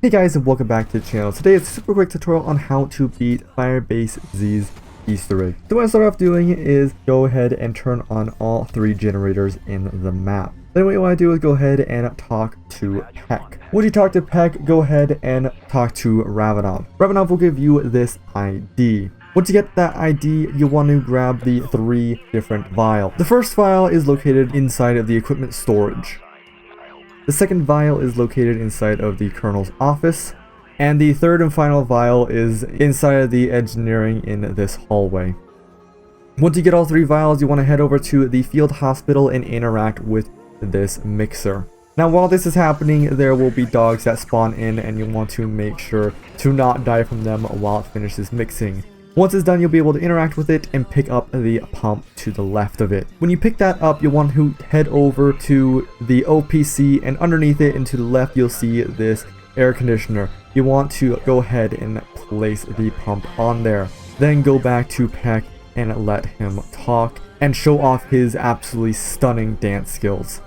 Hey guys, and welcome back to the channel. Today is a super quick tutorial on how to beat Firebase Z's Easter egg. So what I start off doing is go ahead and turn on all 3 generators in the map. Then what you want to do is go ahead and talk to Peck. Once you talk to Peck, go ahead and talk to Ravenov. Ravenov will give you this ID. Once you get that ID, you want to grab the 3 different vials. The first vial is located inside of the equipment storage. The second vial is located inside of the Colonel's office, and the third and final vial is inside of the engineering in this hallway. Once you get all 3 vials, you want to head over to the field hospital and interact with this mixer. Now while this is happening, there will be dogs that spawn in, and you want to make sure to not die from them while it finishes mixing. Once it's done, you'll be able to interact with it and pick up the pump to the left of it. When you pick that up, you'll want to head over to the OPC, and underneath it and to the left, you'll see this air conditioner. You want to go ahead and place the pump on there. Then go back to Peck and let him talk and show off his absolutely stunning dance skills.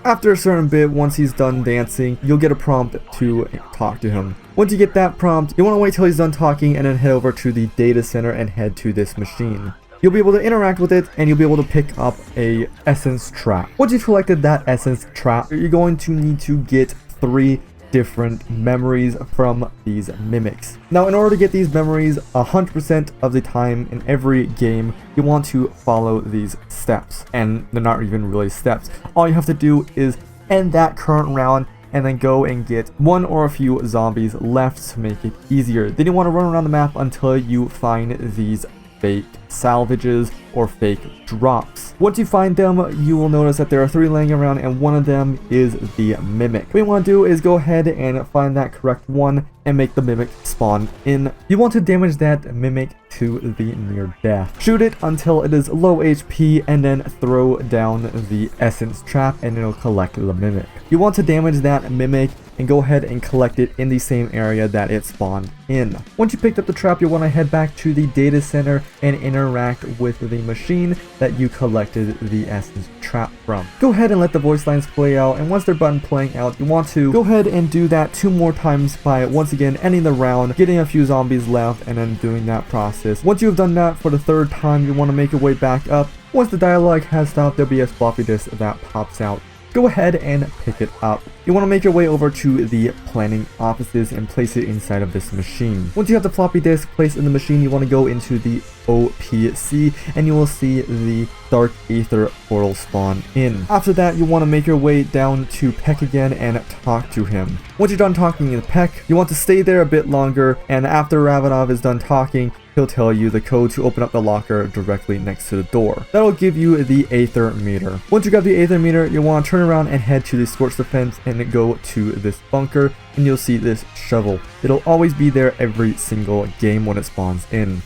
After a certain bit, once he's done dancing, you'll get a prompt to talk to him. Once you get that prompt, you want to wait till he's done talking and then head over to the data center and head to this machine. You'll be able to interact with it, and you'll be able to pick up a essence trap. Once you've collected that essence trap, you're going to need to get 3 different memories from these mimics. Now in order to get these memories 100% of the time in every game, you want to follow these steps, and they're not even really steps. All you have to do is end that current round and then go and get 1 or a few zombies left to make it easier. Then you want to run around the map until you find these fake salvages or fake drops. Once you find them, you will notice that there are 3 laying around, and one of them is the mimic. What you want to do is go ahead and find that correct one and make the mimic spawn in. You want to damage that mimic to the near death. Shoot it until it is low HP, and then throw down the essence trap, and it'll collect the mimic. You want to damage that mimic and go ahead and collect it in the same area that it spawned in. Once you picked up the trap, you want to head back to the data center and interact with the machine that you collected the essence trap from. Go ahead and let the voice lines play out, and once they're done playing out, you want to go ahead and do that 2 more times by once again ending the round, getting a few zombies left, and then doing that process. Once you have done that for the 3rd time, you want to make your way back up. Once the dialogue has stopped, there'll be a floppy disk that pops out. Go ahead and pick it up. You want to make your way over to the planning offices and place it inside of this machine. Once you have the floppy disk placed in the machine, you want to go into the OPC, and you will see the Dark Aether portal spawn in. After that, you want to make your way down to Peck again and talk to him. Once you're done talking to Peck, you want to stay there a bit longer, and after Ravenov is done talking, he'll tell you the code to open up the locker directly next to the door. That'll give you the Aether meter. Once you got the Aether meter, you want to turn around and head to the Scorched Defense and go to this bunker, and you'll see this shovel. It'll always be there every single game when it spawns in.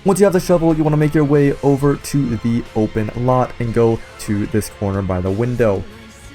Once you have the shovel, you want to make your way over to the open lot and go to this corner by the window.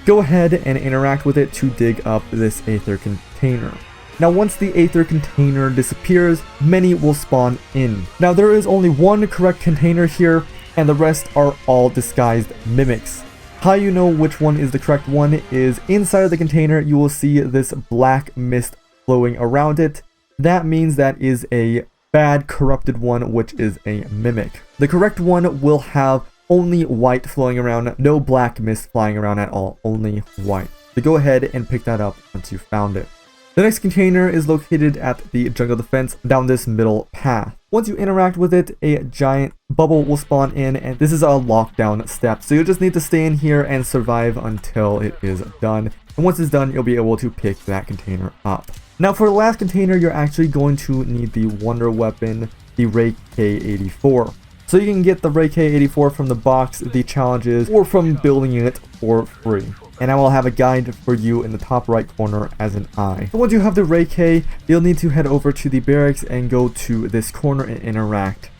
Go ahead and interact with it to dig up this Aether container. Now once the Aether container disappears, many will spawn in. Now there is only 1 correct container here, and the rest are all disguised mimics. How you know which one is the correct one is inside of the container you will see this black mist flowing around it. That means that is a bad corrupted one, which is a mimic. The correct one will have only white flowing around, no black mist flying around at all, only white. So go ahead and pick that up once you found it. The next container is located at the jungle defense down this middle path. Once you interact with it, a giant bubble will spawn in, and this is a lockdown step. So you'll just need to stay in here and survive until it is done. And once it's done, you'll be able to pick that container up. Now for the last container, you're actually going to need the wonder weapon, the Ray K84. So you can get the Ray K84 from the box, the challenges, or from building it for free. And I will have a guide for you in the top right corner as an eye. So once you have the Ray K, you'll need to head over to the barracks and go to this corner and interact.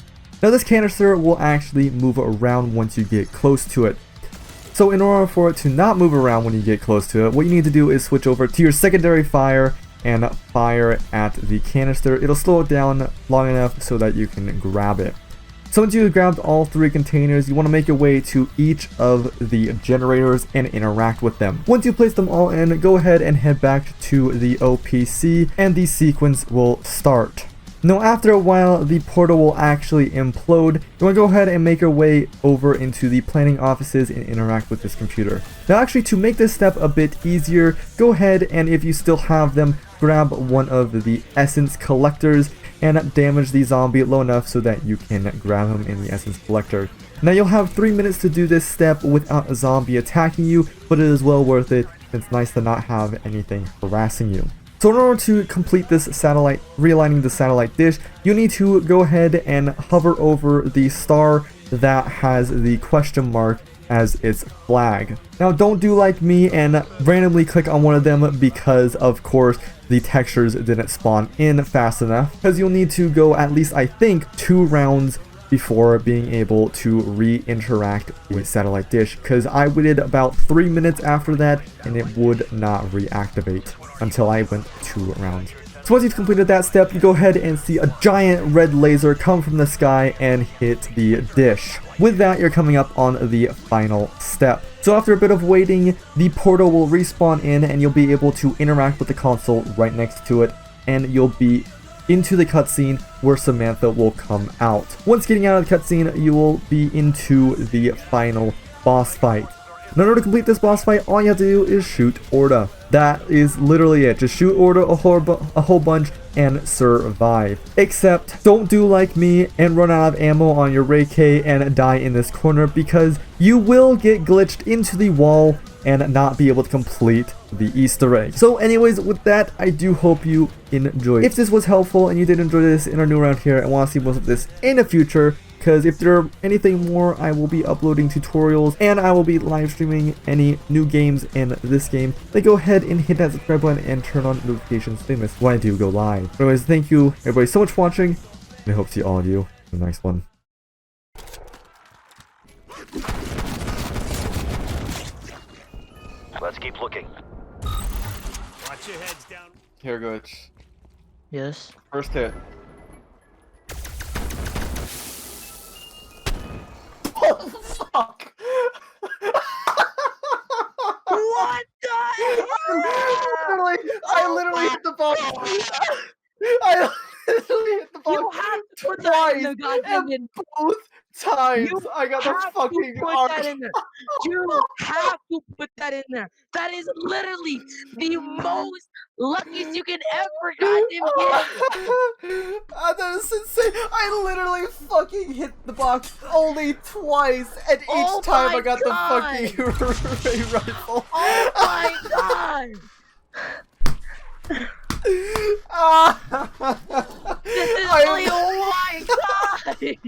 Now this canister will actually move around once you get close to it. So in order for it to not move around when you get close to it, what you need to do is switch over to your secondary fire and fire at the canister. It'll slow it down long enough so that you can grab it. So once you've grabbed all 3 containers, you want to make your way to each of the generators and interact with them. Once you place them all in, go ahead and head back to the OPC and the sequence will start. Now after a while, the portal will actually implode. You want to go ahead and make your way over into the planning offices and interact with this computer. Now actually, to make this step a bit easier, go ahead and if you still have them, grab one of the essence collectors and damage the zombie low enough so that you can grab him in the essence collector. Now you'll have 3 minutes to do this step without a zombie attacking you, but it is well worth it. It's nice to not have anything harassing you. So in order to complete this realigning the satellite dish, you need to go ahead and hover over the star that has the question mark as its flag. Now don't do like me and randomly click on one of them because of course the textures didn't spawn in fast enough, because you'll need to go at least I think 2 rounds before being able to re-interact with satellite dish, because I waited about 3 minutes after that and it would not reactivate until I went 2 rounds. So once you've completed that step, you go ahead and see a giant red laser come from the sky and hit the dish. With that, you're coming up on the final step. So after a bit of waiting, the portal will respawn in and you'll be able to interact with the console right next to it, and you'll be into the cutscene where Samantha will come out. Once getting out of the cutscene, you will be into the final boss fight. In order to complete this boss fight, all you have to do is shoot Orda. That is literally it. Just shoot Orda a whole bunch and survive. Except, don't do like me and run out of ammo on your Ray K and die in this corner, because you will get glitched into the wall and not be able to complete the Easter egg. So anyways, with that, I do hope you enjoyed. If this was helpful and you did enjoy this and are new around here and want to see more of this in the future, because if there are anything more, I will be uploading tutorials and I will be live streaming any new games in this game, then go ahead and hit that subscribe button and turn on notifications so you miss when I do go live. But anyways, thank you everybody so much for watching, and I hope to see all of you in the next one. Let's keep looking. Watch your heads down. Here goes. Yes. First hit. Oh fuck! What the hell? I literally hit the box. I literally hit the box. You have to put that in the goddamn and both times. I got the fucking that in there. You have to put that in there. That is literally the most luckiest you can ever goddamn get. That is insane. I literally fucking hit the box only twice, and each time I got the fucking ray rifle. Oh my god! This is really, oh my god!